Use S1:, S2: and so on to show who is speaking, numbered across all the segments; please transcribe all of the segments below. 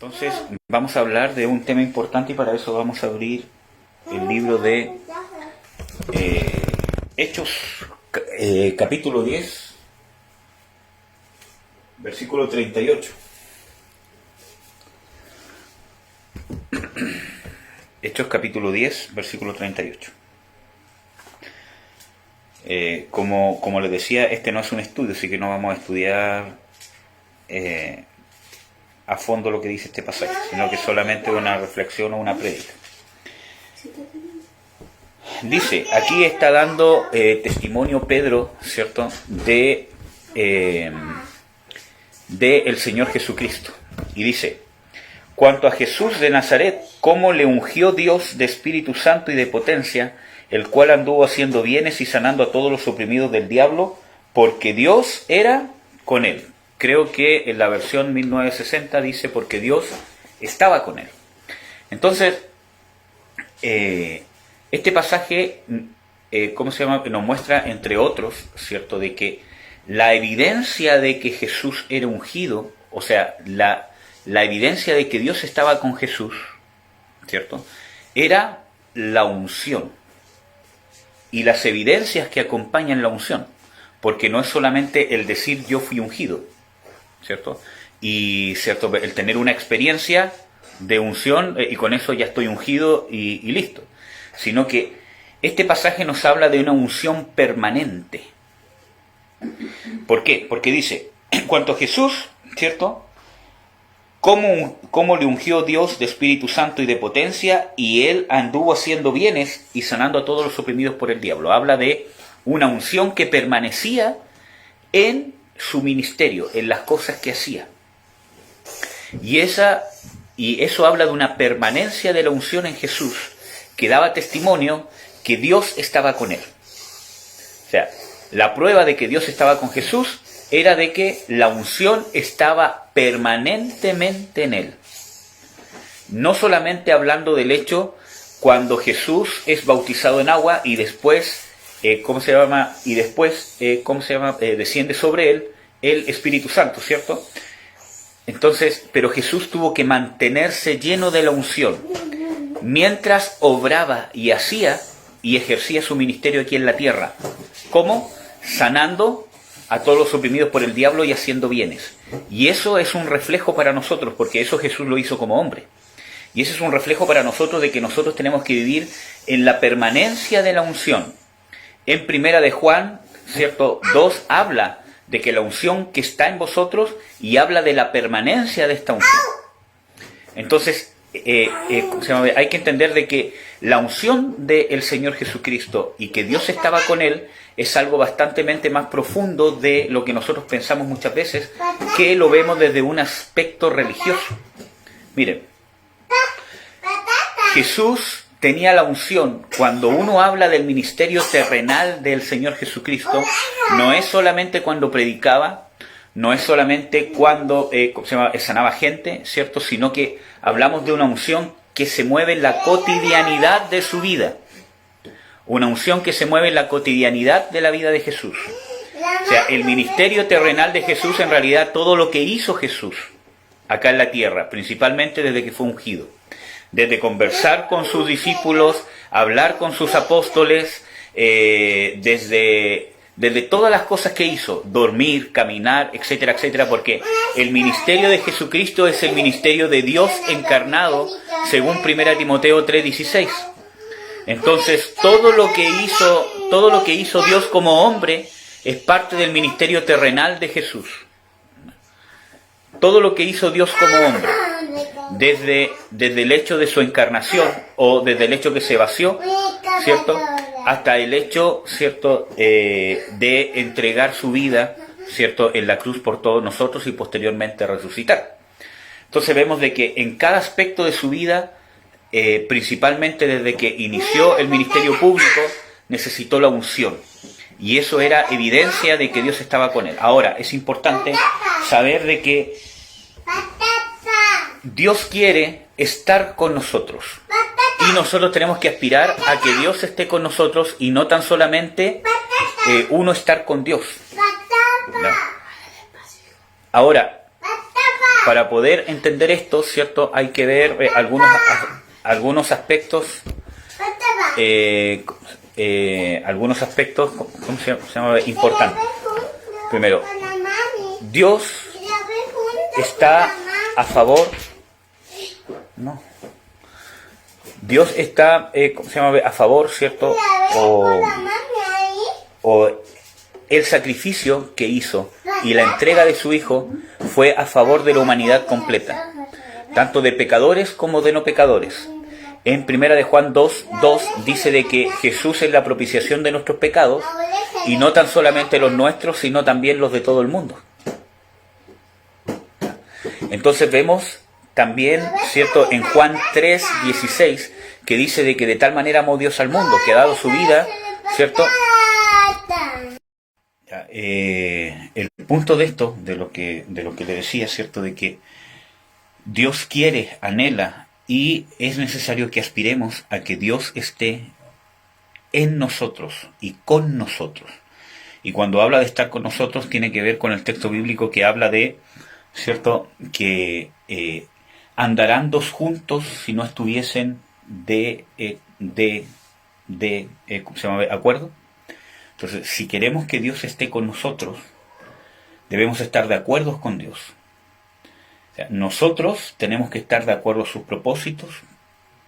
S1: Entonces vamos a hablar de un tema importante y para eso vamos a abrir el libro de Hechos, capítulo 10, versículo 38. Hechos capítulo 10, versículo 38. Como les decía, este no es un estudio, así que no vamos a estudiar a fondo lo que dice este pasaje, sino que solamente una reflexión o una prédica. Dice, aquí está dando testimonio Pedro, ¿cierto?, de el Señor Jesucristo. Y dice, cuanto a Jesús de Nazaret, cómo le ungió Dios de Espíritu Santo y de potencia, el cual anduvo haciendo bienes y sanando a todos los oprimidos del diablo, porque Dios era con él. Creo que en la versión 1960 dice, porque Dios estaba con él. Entonces, este pasaje, nos muestra, entre otros, ¿cierto?, de que la evidencia de que Jesús era ungido, o sea, la evidencia de que Dios estaba con Jesús, ¿cierto?, era la unción y las evidencias que acompañan la unción, porque no es solamente el decir yo fui ungido, ¿cierto?, y ¿cierto?, el tener una experiencia de unción y con eso ya estoy ungido y listo, sino que este pasaje nos habla de una unción permanente. ¿Por qué? Porque dice, en cuanto a Jesús, ¿cierto?, cómo le ungió Dios de Espíritu Santo y de potencia, y él anduvo haciendo bienes y sanando a todos los oprimidos por el diablo. Habla de una unción que permanecía en su ministerio, en las cosas que hacía. Y eso habla de una permanencia de la unción en Jesús, que daba testimonio que Dios estaba con él. O sea, la prueba de que Dios estaba con Jesús era de que la unción estaba permanentemente en él. No solamente hablando del hecho cuando Jesús es bautizado en agua y después, desciende sobre él el Espíritu Santo, ¿cierto? Entonces, pero Jesús tuvo que mantenerse lleno de la unción mientras obraba y hacía y ejercía su ministerio aquí en la tierra. ¿Cómo? Sanando a todos los oprimidos por el diablo y haciendo bienes. Y eso es un reflejo para nosotros, porque eso Jesús lo hizo como hombre. Y ese es un reflejo para nosotros de que nosotros tenemos que vivir en la permanencia de la unción. En Primera de Juan, ¿cierto?, 2 habla de que la unción que está en vosotros y habla de la permanencia de esta unción. Entonces, hay que entender de que la unción del Señor Jesucristo y que Dios estaba con él es algo bastante más profundo de lo que nosotros pensamos muchas veces, que lo vemos desde un aspecto religioso. Miren, Jesús tenía la unción. Cuando uno habla del ministerio terrenal del Señor Jesucristo, no es solamente cuando predicaba, no es solamente cuando sanaba gente, ¿cierto?, sino que hablamos de una unción que se mueve en la cotidianidad de su vida. Una unción que se mueve en la cotidianidad de la vida de Jesús. O sea, el ministerio terrenal de Jesús, en realidad, todo lo que hizo Jesús acá en la tierra, principalmente desde que fue ungido. Desde conversar con sus discípulos, hablar con sus apóstoles, desde todas las cosas que hizo, dormir, caminar, etcétera, etcétera, porque el ministerio de Jesucristo es el ministerio de Dios encarnado, según 1 Timoteo 3:16. Entonces, todo lo que hizo Dios como hombre es parte del ministerio terrenal de Jesús. Todo lo que hizo Dios como hombre, desde el hecho de su encarnación, o desde el hecho que se vació, ¿cierto?, hasta el hecho, ¿cierto?, de entregar su vida, ¿cierto?, en la cruz por todos nosotros y posteriormente resucitar. Entonces vemos de que en cada aspecto de su vida, principalmente desde que inició el ministerio público, necesitó la unción. Y eso era evidencia de que Dios estaba con él. Ahora, es importante saber de que Dios quiere estar con nosotros. Y nosotros tenemos que aspirar a que Dios esté con nosotros y no tan solamente uno estar con Dios, ¿no? Ahora, para poder entender esto, ¿cierto? Hay que ver algunos aspectos, ¿cómo se llama? Importantes. Primero, Dios está a favor, no, Dios está, ¿cómo se llama? A favor, ¿cierto? O el sacrificio que hizo y la entrega de su Hijo fue a favor de la humanidad completa, tanto de pecadores como de no pecadores. En 1 de Juan 2:2 dice de que Jesús es la propiciación de nuestros pecados, y no tan solamente los nuestros, sino también los de todo el mundo. Entonces vemos también, ¿cierto?, en Juan 3:16, que dice de que de tal manera amó Dios al mundo, que ha dado su vida, ¿cierto? El punto de esto, de lo que le decía, ¿cierto?, de que Dios quiere, anhela, y es necesario que aspiremos a que Dios esté en nosotros y con nosotros. Y cuando habla de estar con nosotros, tiene que ver con el texto bíblico que habla de, ¿cierto?, que andarán dos juntos si no estuviesen ¿cómo se llama? ¿Acuerdo? Entonces, si queremos que Dios esté con nosotros, debemos estar de acuerdo con Dios. O sea, nosotros tenemos que estar de acuerdo a sus propósitos,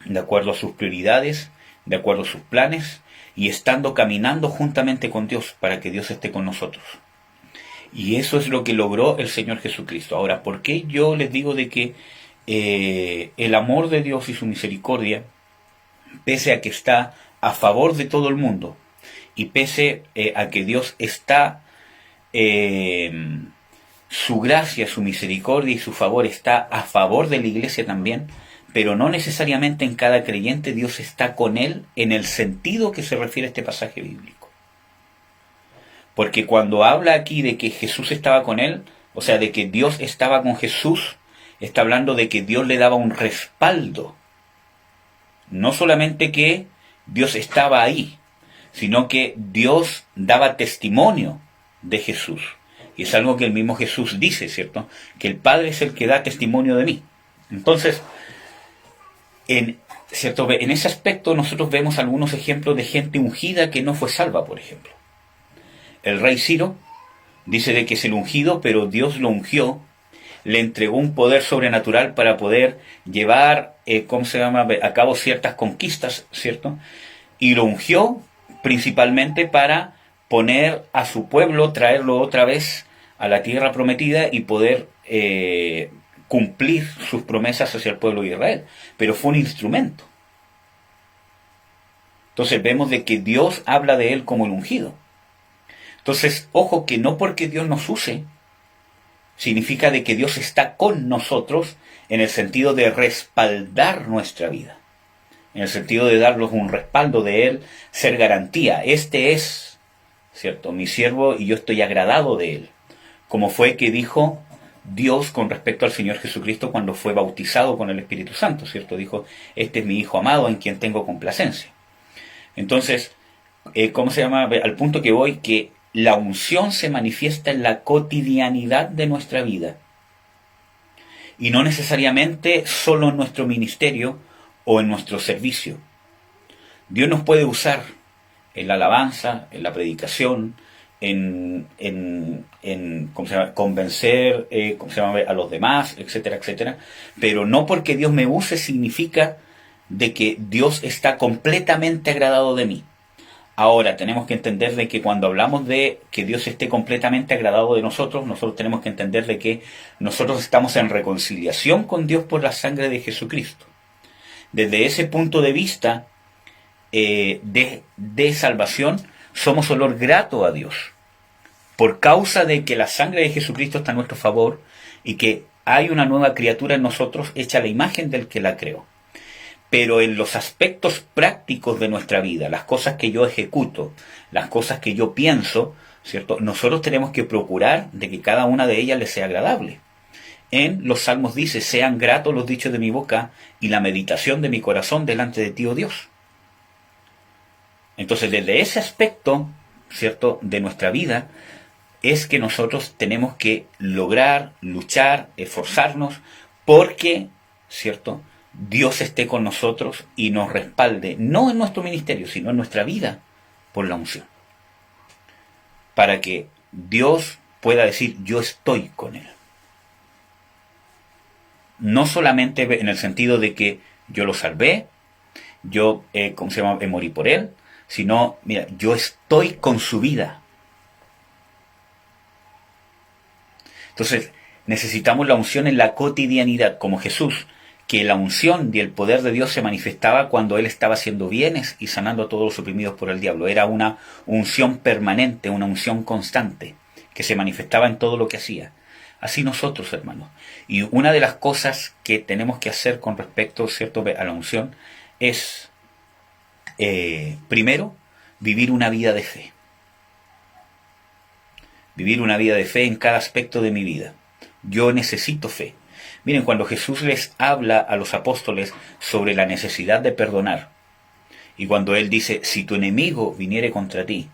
S1: de acuerdo a sus prioridades, de acuerdo a sus planes, y estando caminando juntamente con Dios para que Dios esté con nosotros. Y eso es lo que logró el Señor Jesucristo. Ahora, ¿por qué yo les digo de que el amor de Dios y su misericordia, pese a que está a favor de todo el mundo, y pese a que Dios está, su gracia, su misericordia y su favor está a favor de la iglesia también, pero no necesariamente en cada creyente Dios está con él en el sentido que se refiere a este pasaje bíblico? Porque cuando habla aquí de que Jesús estaba con él, o sea, de que Dios estaba con Jesús, está hablando de que Dios le daba un respaldo. No solamente que Dios estaba ahí, sino que Dios daba testimonio de Jesús. Y es algo que el mismo Jesús dice, ¿cierto? Que el Padre es el que da testimonio de mí. Entonces, ¿cierto?, en ese aspecto nosotros vemos algunos ejemplos de gente ungida que no fue salva, por ejemplo. El rey Ciro dice de que es el ungido, pero Dios lo ungió, le entregó un poder sobrenatural para poder llevar, a cabo ciertas conquistas, ¿cierto? Y lo ungió principalmente para poner a su pueblo, traerlo otra vez a la tierra prometida y poder cumplir sus promesas hacia el pueblo de Israel. Pero fue un instrumento. Entonces vemos de que Dios habla de él como el ungido. Entonces, ojo, que no porque Dios nos use, significa de que Dios está con nosotros en el sentido de respaldar nuestra vida, en el sentido de darnos un respaldo de Él, ser garantía. Este es, ¿cierto?, mi siervo y yo estoy agradado de Él. Como fue que dijo Dios con respecto al Señor Jesucristo cuando fue bautizado con el Espíritu Santo, ¿cierto? Dijo, este es mi Hijo amado en quien tengo complacencia. Entonces, al punto que voy, que la unción se manifiesta en la cotidianidad de nuestra vida. Y no necesariamente solo en nuestro ministerio o en nuestro servicio. Dios nos puede usar en la alabanza, en la predicación, en convencer a los demás, etcétera, etcétera. Pero no porque Dios me use significa de que Dios está completamente agradado de mí. Ahora, tenemos que entender de que cuando hablamos de que Dios esté completamente agradado de nosotros tenemos que entender de que nosotros estamos en reconciliación con Dios por la sangre de Jesucristo. Desde ese punto de vista de salvación, somos olor grato a Dios, por causa de que la sangre de Jesucristo está a nuestro favor y que hay una nueva criatura en nosotros hecha a la imagen del que la creó. Pero en los aspectos prácticos de nuestra vida, las cosas que yo ejecuto, las cosas que yo pienso, ¿cierto?, nosotros tenemos que procurar de que cada una de ellas le sea agradable. En los Salmos dice, sean gratos los dichos de mi boca y la meditación de mi corazón delante de ti, oh Dios. Entonces, desde ese aspecto, ¿cierto?, de nuestra vida, es que nosotros tenemos que lograr, luchar, esforzarnos, porque, ¿cierto?, Dios esté con nosotros y nos respalde, no en nuestro ministerio, sino en nuestra vida, por la unción. Para que Dios pueda decir, yo estoy con él. No solamente en el sentido de que yo lo salvé, yo, morí por él, sino, mira, yo estoy con su vida. Entonces, necesitamos la unción en la cotidianidad, como Jesús, que la unción y el poder de Dios se manifestaba cuando él estaba haciendo bienes y sanando a todos los oprimidos por el diablo. Era una unción permanente, una unción constante, que se manifestaba en todo lo que hacía. Así nosotros, hermanos. Y una de las cosas que tenemos que hacer con respecto, ¿cierto?, a la unción es, primero, vivir una vida de fe. Vivir una vida de fe en cada aspecto de mi vida. Yo necesito fe. Miren, cuando Jesús les habla a los apóstoles sobre la necesidad de perdonar, y cuando Él dice, si tu enemigo viniere contra ti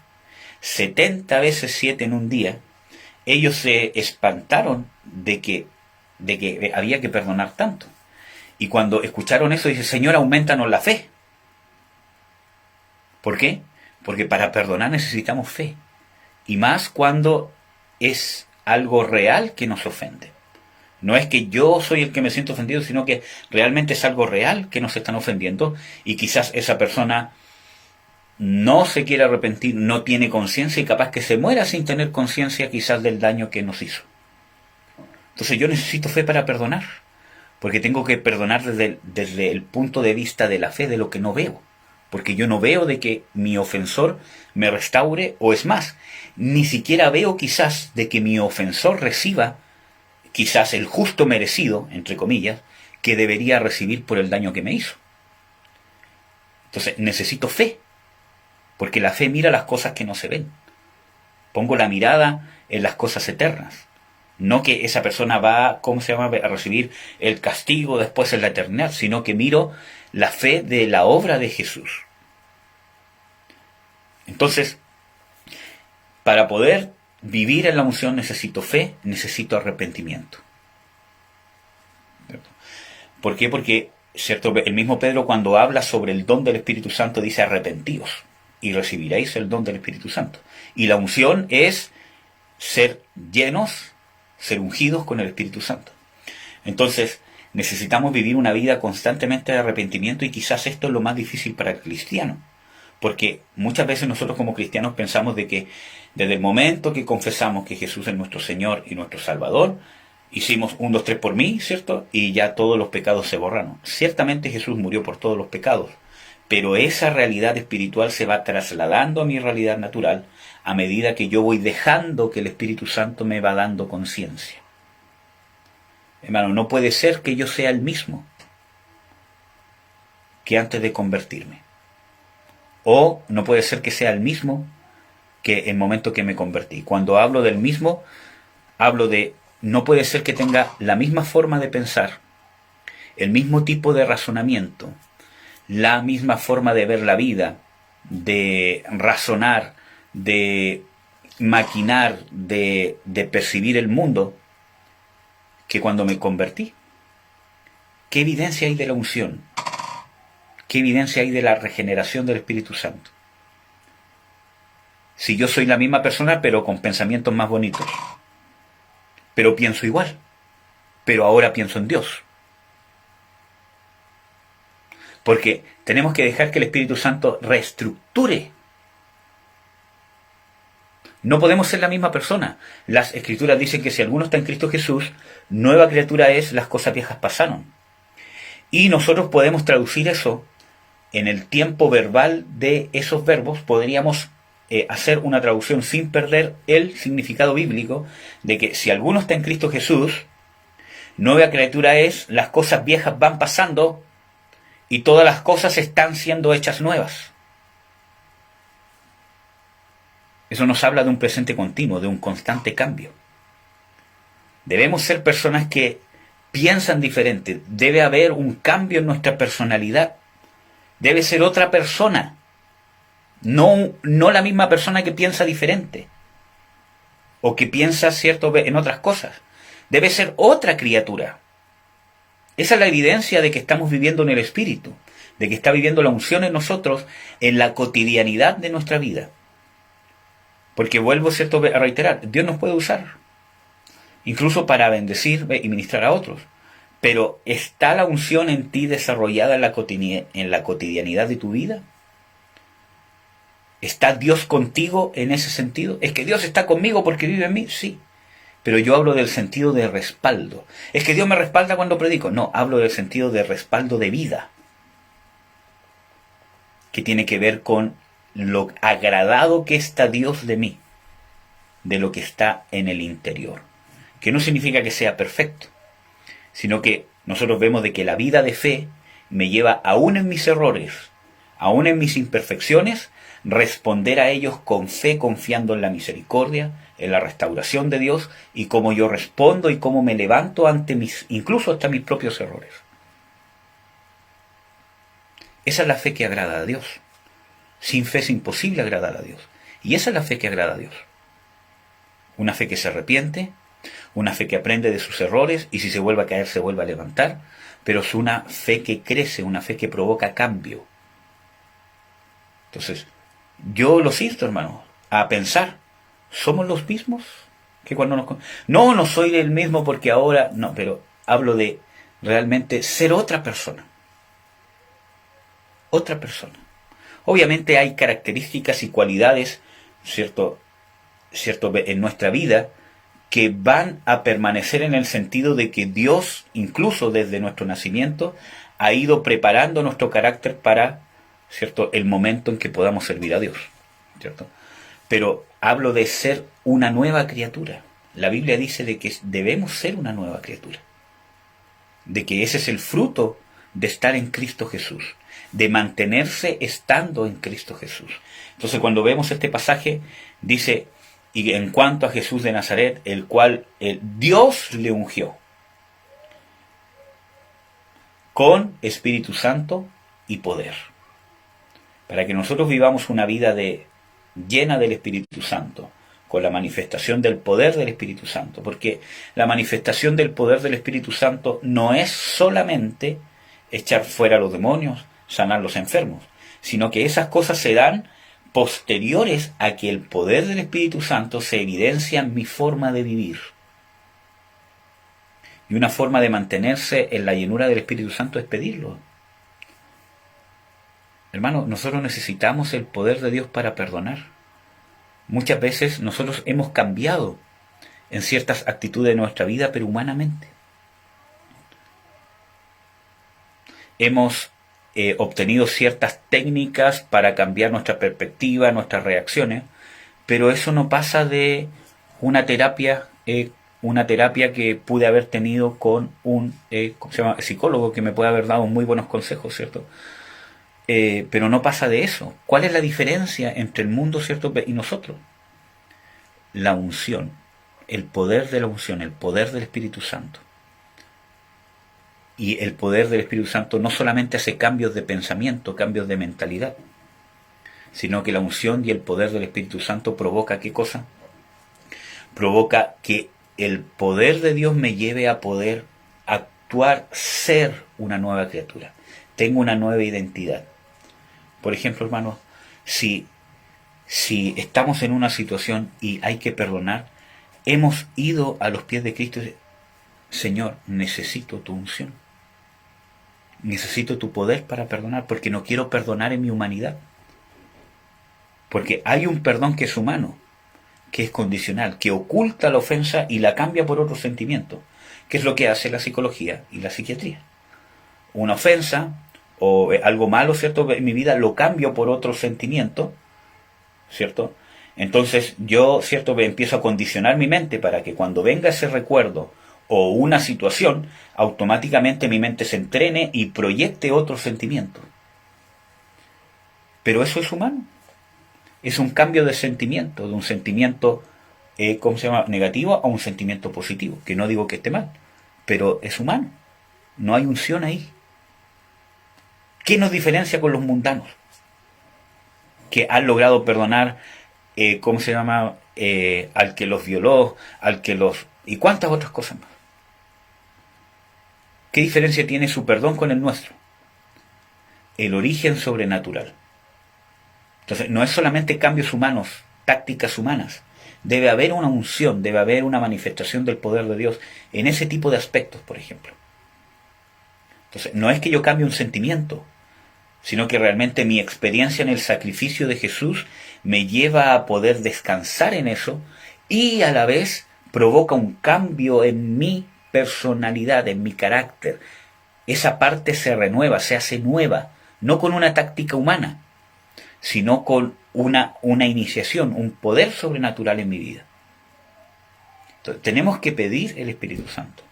S1: 70 veces 7 en un día, ellos se espantaron de que había que perdonar tanto. Y cuando escucharon eso, dice, Señor, aumentanos la fe. ¿Por qué? Porque para perdonar necesitamos fe. Y más cuando es algo real que nos ofende. No es que yo soy el que me siento ofendido, sino que realmente es algo real que nos están ofendiendo y quizás esa persona no se quiere arrepentir, no tiene conciencia y capaz que se muera sin tener conciencia quizás del daño que nos hizo. Entonces yo necesito fe para perdonar, porque tengo que perdonar desde el punto de vista de la fe, de lo que no veo. Porque yo no veo de que mi ofensor me restaure, o es más, ni siquiera veo quizás de que mi ofensor reciba quizás el justo merecido, entre comillas, que debería recibir por el daño que me hizo. Entonces necesito fe, porque la fe mira las cosas que no se ven. Pongo la mirada en las cosas eternas. No que esa persona va, a recibir el castigo después en la eternidad, sino que miro la fe de la obra de Jesús. Entonces, para poder vivir en la unción necesito fe, necesito arrepentimiento. ¿Por qué? Porque, ¿cierto?, el mismo Pedro cuando habla sobre el don del Espíritu Santo dice arrepentíos y recibiréis el don del Espíritu Santo. Y la unción es ser llenos, ser ungidos con el Espíritu Santo. Entonces, necesitamos vivir una vida constantemente de arrepentimiento y quizás esto es lo más difícil para el cristiano. Porque muchas veces nosotros como cristianos pensamos de que desde el momento que confesamos que Jesús es nuestro Señor y nuestro Salvador, hicimos 1, 2, 3 por mí, ¿cierto? Y ya todos los pecados se borraron. Ciertamente Jesús murió por todos los pecados, pero esa realidad espiritual se va trasladando a mi realidad natural a medida que yo voy dejando que el Espíritu Santo me va dando conciencia. Hermano, no puede ser que yo sea el mismo que antes de convertirme. O no puede ser que sea el mismo que el momento que me convertí. Cuando hablo del mismo, hablo de no puede ser que tenga la misma forma de pensar, el mismo tipo de razonamiento, la misma forma de ver la vida, de razonar, de maquinar, de percibir el mundo, que cuando me convertí. ¿Qué evidencia hay de la unción? ¿Qué evidencia hay de la regeneración del Espíritu Santo? Si yo soy la misma persona, pero con pensamientos más bonitos. Pero pienso igual. Pero ahora pienso en Dios. Porque tenemos que dejar que el Espíritu Santo reestructure. No podemos ser la misma persona. Las Escrituras dicen que si alguno está en Cristo Jesús, nueva criatura es, las cosas viejas pasaron. Y nosotros podemos traducir eso en el tiempo verbal de esos verbos. Podríamos hacer una traducción sin perder el significado bíblico de que si alguno está en Cristo Jesús, nueva criatura es, las cosas viejas van pasando y todas las cosas están siendo hechas nuevas. Eso nos habla de un presente continuo, de un constante cambio. Debemos ser personas que piensan diferente. Debe haber un cambio en nuestra personalidad. Debe ser otra persona. No la misma persona que piensa diferente. o que piensa, ¿cierto?, en otras cosas. Debe ser otra criatura. Esa es la evidencia de que estamos viviendo en el Espíritu, de que está viviendo la unción en nosotros en la cotidianidad de nuestra vida. Porque vuelvo, ¿cierto?, a reiterar, Dios nos puede usar, incluso para bendecir y ministrar a otros. Pero ¿está la unción en ti desarrollada en la cotidianidad de tu vida? ¿Está Dios contigo en ese sentido? ¿Es que Dios está conmigo porque vive en mí? Sí. Pero yo hablo del sentido de respaldo. ¿Es que Dios me respalda cuando predico? No, hablo del sentido de respaldo de vida, que tiene que ver con lo agradado que está Dios de mí, de lo que está en el interior. Que no significa que sea perfecto, sino que nosotros vemos de que la vida de fe me lleva, aún en mis errores, aún en mis imperfecciones, responder a ellos con fe, confiando en la misericordia, en la restauración de Dios, y cómo yo respondo y cómo me levanto ante incluso hasta mis propios errores. Esa es la fe que agrada a Dios. Sin fe es imposible agradar a Dios. Y esa es la fe que agrada a Dios. Una fe que se arrepiente, una fe que aprende de sus errores, y si se vuelve a caer se vuelve a levantar, pero es una fe que crece, una fe que provoca cambio. Entonces, yo los insto, hermanos, a pensar, ¿somos los mismos que cuando nos... No, no soy el mismo porque ahora... No, pero hablo de realmente ser otra persona. Otra persona. Obviamente hay características y cualidades, ¿cierto? En nuestra vida que van a permanecer en el sentido de que Dios, incluso desde nuestro nacimiento, ha ido preparando nuestro carácter para, ¿cierto?, el momento en que podamos servir a Dios, ¿cierto? Pero hablo de ser una nueva criatura. La Biblia dice de que debemos ser una nueva criatura, de que ese es el fruto de estar en Cristo Jesús, de mantenerse estando en Cristo Jesús. Entonces, cuando vemos este pasaje, dice: y en cuanto a Jesús de Nazaret, el cual Dios le ungió con Espíritu Santo y poder, para que nosotros vivamos una vida llena del Espíritu Santo, con la manifestación del poder del Espíritu Santo, porque la manifestación del poder del Espíritu Santo no es solamente echar fuera a los demonios, sanar los enfermos, sino que esas cosas se dan posteriores a que el poder del Espíritu Santo se evidencia en mi forma de vivir. Y una forma de mantenerse en la llenura del Espíritu Santo es pedirlo. Hermano, nosotros necesitamos el poder de Dios para perdonar. Muchas veces nosotros hemos cambiado en ciertas actitudes de nuestra vida, pero humanamente. Hemos obtenido ciertas técnicas para cambiar nuestra perspectiva, nuestras reacciones, pero eso no pasa de una terapia que pude haber tenido con un ¿cómo se llama?, psicólogo, que me puede haber dado muy buenos consejos, ¿cierto? Pero no pasa de eso. ¿Cuál es la diferencia entre el mundo, ¿cierto?, y nosotros? La unción, el poder de la unción, el poder del Espíritu Santo. Y el poder del Espíritu Santo no solamente hace cambios de pensamiento, cambios de mentalidad, sino que la unción y el poder del Espíritu Santo provoca, ¿qué cosa? Provoca que el poder de Dios me lleve a poder actuar, ser una nueva criatura. Tengo una nueva identidad. Por ejemplo, hermanos, si estamos en una situación y hay que perdonar, hemos ido a los pies de Cristo y Señor, necesito tu unción. Necesito tu poder para perdonar, porque no quiero perdonar en mi humanidad. Porque hay un perdón que es humano, que es condicional, que oculta la ofensa y la cambia por otro sentimiento, que es lo que hace la psicología y la psiquiatría. Una ofensa o algo malo, ¿cierto?, en mi vida, lo cambio por otro sentimiento, ¿cierto? Entonces yo, ¿cierto?, empiezo a condicionar mi mente para que cuando venga ese recuerdo o una situación, automáticamente mi mente se entrene y proyecte otro sentimiento. Pero eso es humano. Es un cambio de sentimiento, de un sentimiento, ¿cómo se llama?, negativo a un sentimiento positivo, que no digo que esté mal, pero es humano. No hay unción ahí. ¿Qué nos diferencia con los mundanos? Que han logrado perdonar, ¿cómo se llama?, al que los violó, y cuántas otras cosas más. ¿Qué diferencia tiene su perdón con el nuestro? El origen sobrenatural. Entonces, no es solamente cambios humanos, tácticas humanas. Debe haber una unción, debe haber una manifestación del poder de Dios en ese tipo de aspectos, por ejemplo. Entonces, no es que yo cambie un sentimiento, sino que realmente mi experiencia en el sacrificio de Jesús me lleva a poder descansar en eso y a la vez provoca un cambio en mi personalidad, en mi carácter. Esa parte se renueva, se hace nueva, no con una táctica humana, sino con una iniciación, un poder sobrenatural en mi vida. Entonces, tenemos que pedir el Espíritu Santo.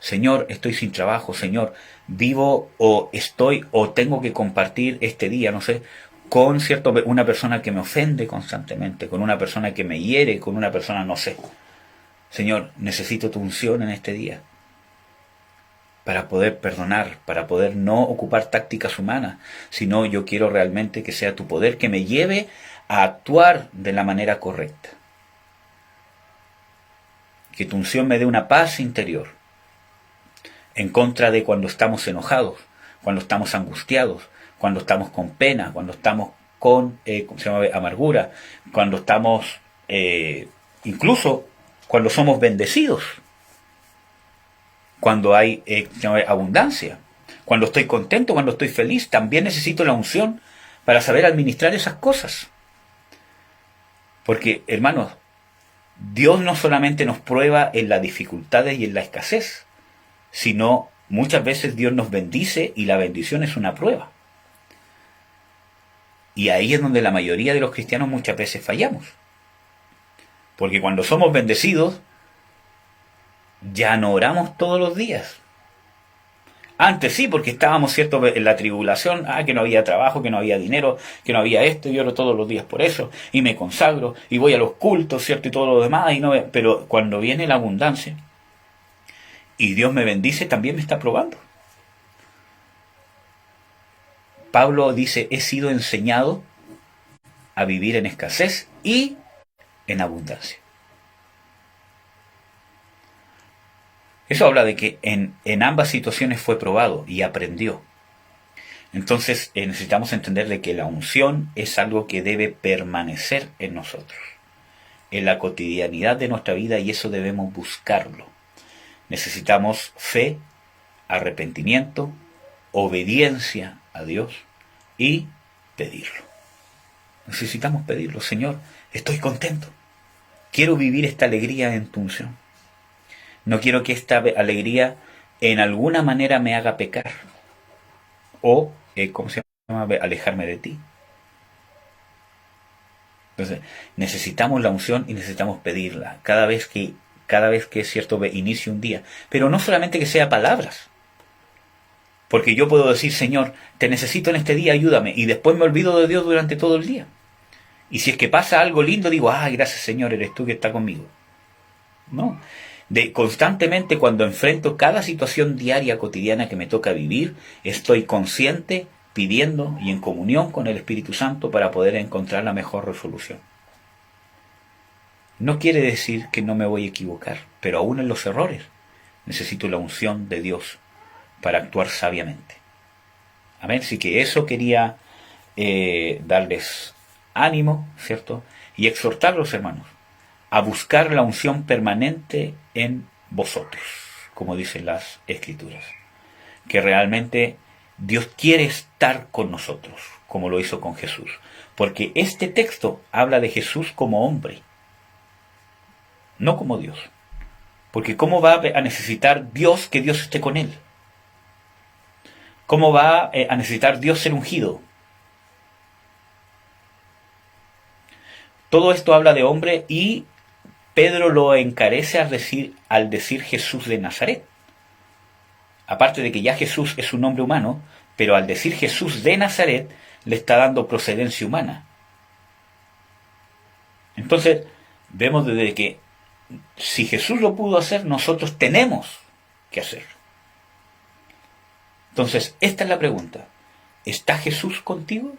S1: Señor, estoy sin trabajo, Señor, vivo o estoy o tengo que compartir este día, no sé, con una persona que me ofende constantemente, con una persona que me hiere, con una persona, no sé. Señor, necesito tu unción en este día para poder perdonar, para poder no ocupar tácticas humanas, sino yo quiero realmente que sea tu poder que me lleve a actuar de la manera correcta. Que tu unción me dé una paz interior, en contra de cuando estamos enojados, cuando estamos angustiados, cuando estamos con pena, cuando estamos con amargura, cuando estamos, incluso cuando somos bendecidos, cuando hay abundancia, cuando estoy contento, cuando estoy feliz, también necesito la unción para saber administrar esas cosas. Porque, hermanos, Dios no solamente nos prueba en las dificultades y en la escasez, sino muchas veces Dios nos bendice y la bendición es una prueba. Y ahí es donde la mayoría de los cristianos muchas veces fallamos. Porque cuando somos bendecidos, ya no oramos todos los días. Antes sí, porque estábamos, ¿cierto?, en la tribulación, que no había trabajo, que no había dinero, que no había esto, y oro todos los días por eso, y me consagro, y voy a los cultos, ¿cierto?, y todo lo demás, pero cuando viene la abundancia, y Dios me bendice, también me está probando. Pablo dice, he sido enseñado a vivir en escasez y en abundancia. Eso habla de que en ambas situaciones fue probado y aprendió. Entonces necesitamos entender de que la unción es algo que debe permanecer en nosotros, en la cotidianidad de nuestra vida, y eso debemos buscarlo. Necesitamos fe, arrepentimiento, obediencia a Dios y pedirlo. Necesitamos pedirlo. Señor, estoy contento. Quiero vivir esta alegría en tu unción. No quiero que esta alegría en alguna manera me haga pecar o, alejarme de ti. Entonces, necesitamos la unción y necesitamos pedirla cada vez que es cierto, inicie un día. Pero no solamente que sea palabras. Porque yo puedo decir, Señor, te necesito en este día, ayúdame, y después me olvido de Dios durante todo el día. Y si es que pasa algo lindo, digo, gracias Señor, eres tú que estás conmigo. No. Constantemente, cuando enfrento cada situación diaria, cotidiana que me toca vivir, estoy consciente, pidiendo y en comunión con el Espíritu Santo para poder encontrar la mejor resolución. No quiere decir que no me voy a equivocar, pero aún en los errores necesito la unción de Dios para actuar sabiamente. Amén. Así que eso quería darles ánimo, ¿cierto? Y exhortarlos, hermanos, a buscar la unción permanente en vosotros, como dicen las Escrituras. Que realmente Dios quiere estar con nosotros, como lo hizo con Jesús. Porque este texto habla de Jesús como hombre, no como Dios. Porque ¿cómo va a necesitar Dios que Dios esté con él? ¿Cómo va a necesitar Dios ser ungido? Todo esto habla de hombre, y Pedro lo encarece al decir Jesús de Nazaret. Aparte de que ya Jesús es un hombre humano, pero al decir Jesús de Nazaret le está dando procedencia humana. Entonces vemos desde que si Jesús lo pudo hacer, nosotros tenemos que hacerlo. Entonces, esta es la pregunta. ¿Está Jesús contigo?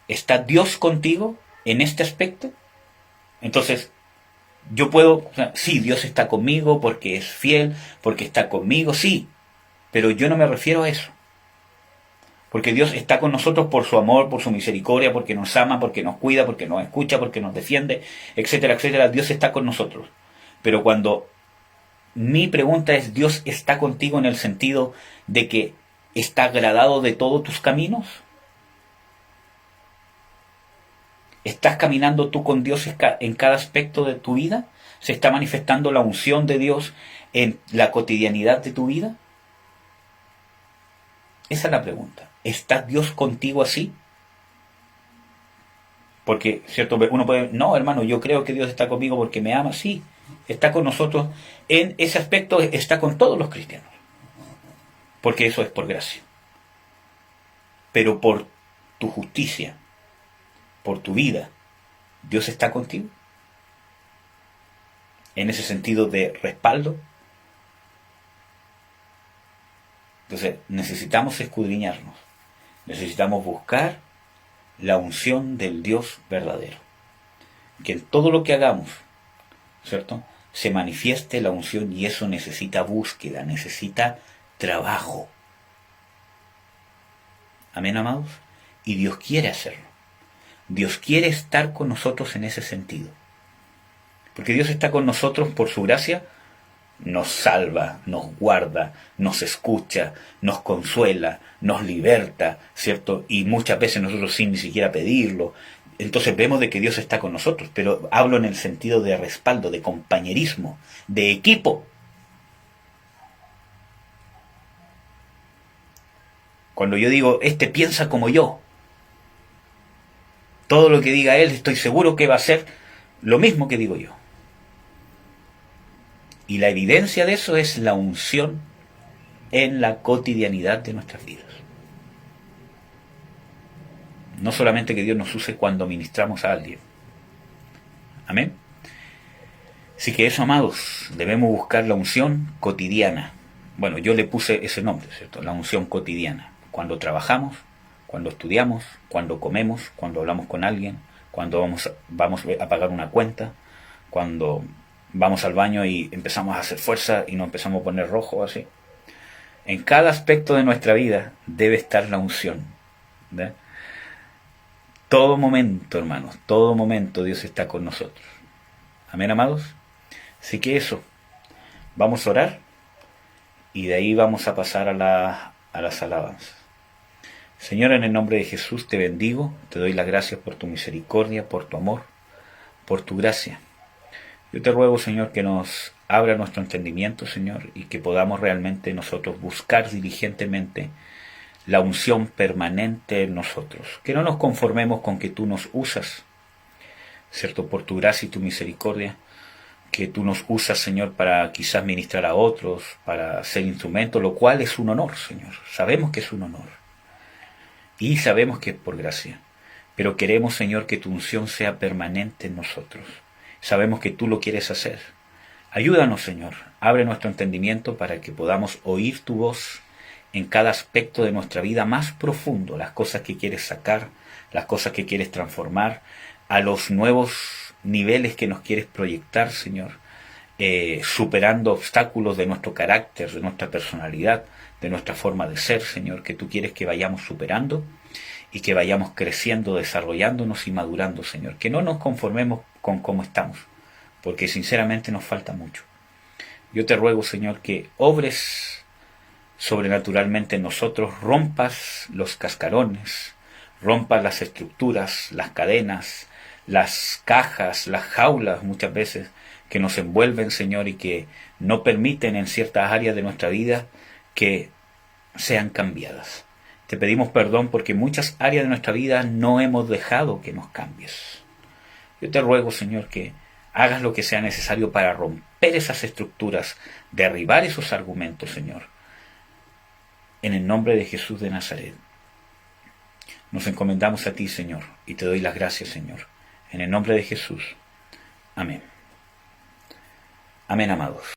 S1: ¿Está Dios contigo en este aspecto, entonces yo puedo, o sea, sí, Dios está conmigo porque es fiel, porque está conmigo, sí, pero yo no me refiero a eso. Porque Dios está con nosotros por su amor, por su misericordia, porque nos ama, porque nos cuida, porque nos escucha, porque nos defiende, etcétera, etcétera. Dios está con nosotros. Pero cuando mi pregunta es, ¿Dios está contigo en el sentido de que está agradado de todos tus caminos? ¿Estás caminando tú con Dios en cada aspecto de tu vida? ¿Se está manifestando la unción de Dios en la cotidianidad de tu vida? Esa es la pregunta. ¿Está Dios contigo así? Porque, ¿cierto? Uno puede, no, hermano, yo creo que Dios está conmigo porque me ama. Sí, está con nosotros. En ese aspecto está con todos los cristianos. Porque eso es por gracia. Pero por tu justicia, por tu vida, ¿Dios está contigo? En ese sentido de respaldo. Entonces, necesitamos escudriñarnos. Necesitamos buscar la unción del Dios verdadero. Que en todo lo que hagamos, ¿cierto?, se manifieste la unción, y eso necesita búsqueda, necesita trabajo. Amén, amados. Y Dios quiere hacerlo. Dios quiere estar con nosotros en ese sentido. Porque Dios está con nosotros por su gracia. Nos salva, nos guarda, nos escucha, nos consuela, nos liberta, ¿cierto? Y muchas veces nosotros sin ni siquiera pedirlo. Entonces vemos de que Dios está con nosotros, pero hablo en el sentido de respaldo, de compañerismo, de equipo. Cuando yo digo, este piensa como yo, todo lo que diga él estoy seguro que va a ser lo mismo que digo yo. Y la evidencia de eso es la unción en la cotidianidad de nuestras vidas. No solamente que Dios nos use cuando ministramos a alguien. Amén. Así que eso, amados, debemos buscar la unción cotidiana. Bueno, yo le puse ese nombre, ¿cierto? La unción cotidiana. Cuando trabajamos, cuando estudiamos, cuando comemos, cuando hablamos con alguien, cuando vamos a pagar una cuenta, cuando vamos al baño y empezamos a hacer fuerza y nos empezamos a poner rojo, así. En cada aspecto de nuestra vida debe estar la unción, ¿verdad? Todo momento, hermanos, todo momento Dios está con nosotros. Amén, amados. Así que eso, vamos a orar y de ahí vamos a pasar a las alabanzas. Señor, en el nombre de Jesús te bendigo, te doy las gracias por tu misericordia, por tu amor, por tu gracia. Yo te ruego, Señor, que nos abra nuestro entendimiento, Señor, y que podamos realmente nosotros buscar diligentemente la unción permanente en nosotros. Que no nos conformemos con que tú nos usas, ¿cierto?, por tu gracia y tu misericordia, que tú nos usas, Señor, para quizás ministrar a otros, para ser instrumento, lo cual es un honor, Señor. Sabemos que es un honor. Y sabemos que es por gracia. Pero queremos, Señor, que tu unción sea permanente en nosotros. Sabemos que tú lo quieres hacer. Ayúdanos, Señor. Abre nuestro entendimiento para que podamos oír tu voz en cada aspecto de nuestra vida más profundo. Las cosas que quieres sacar, las cosas que quieres transformar, a los nuevos niveles que nos quieres proyectar, Señor. Superando obstáculos de nuestro carácter, de nuestra personalidad, de nuestra forma de ser, Señor, que tú quieres que vayamos superando y que vayamos creciendo, desarrollándonos y madurando, Señor. Que no nos conformemos con cómo estamos, porque sinceramente nos falta mucho. Yo te ruego, Señor, que obres sobrenaturalmente en nosotros, rompas los cascarones, rompas las estructuras, las cadenas, las cajas, las jaulas muchas veces que nos envuelven, Señor, y que no permiten en ciertas áreas de nuestra vida que sean cambiadas. Te pedimos perdón porque en muchas áreas de nuestra vida no hemos dejado que nos cambies. Yo te ruego, Señor, que hagas lo que sea necesario para romper esas estructuras, derribar esos argumentos, Señor. En el nombre de Jesús de Nazaret. Nos encomendamos a ti, Señor, y te doy las gracias, Señor. En el nombre de Jesús. Amén. Amén, amados.